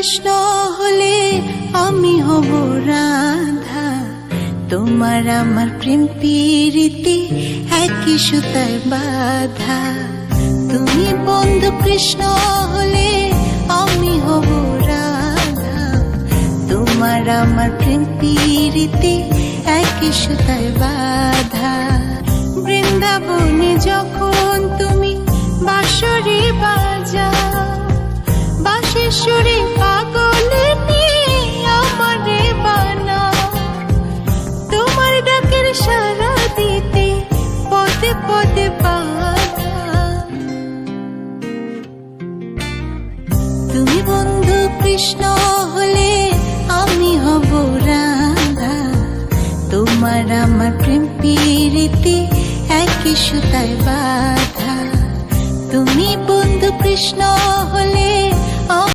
কৃষ্ণ হলে আমি হব রাধা, তোমার আমার প্রেম প্রীতি একই সুতায় বাঁধা। তুমি বন্ধু কৃষ্ণ হলে আমি হব রাধা, তোমার আমার প্রেম প্রীতি একই সুতায় বাঁধা। বৃন্দাবনে যখন তুমি বাঁশরি বাজাও, বাঁশির পাগল নিয়ে আমারে বানাও। তোমার ডাকের সাড়া দিতে পদে পদে বাধা। তুমি বন্ধু কৃষ্ণ হলে আমি হব রাধা, তোমার আমার প্রেম প্রীতি একই সুতায় বাঁধা। তুমি বন্ধু কৃষ্ণ হলে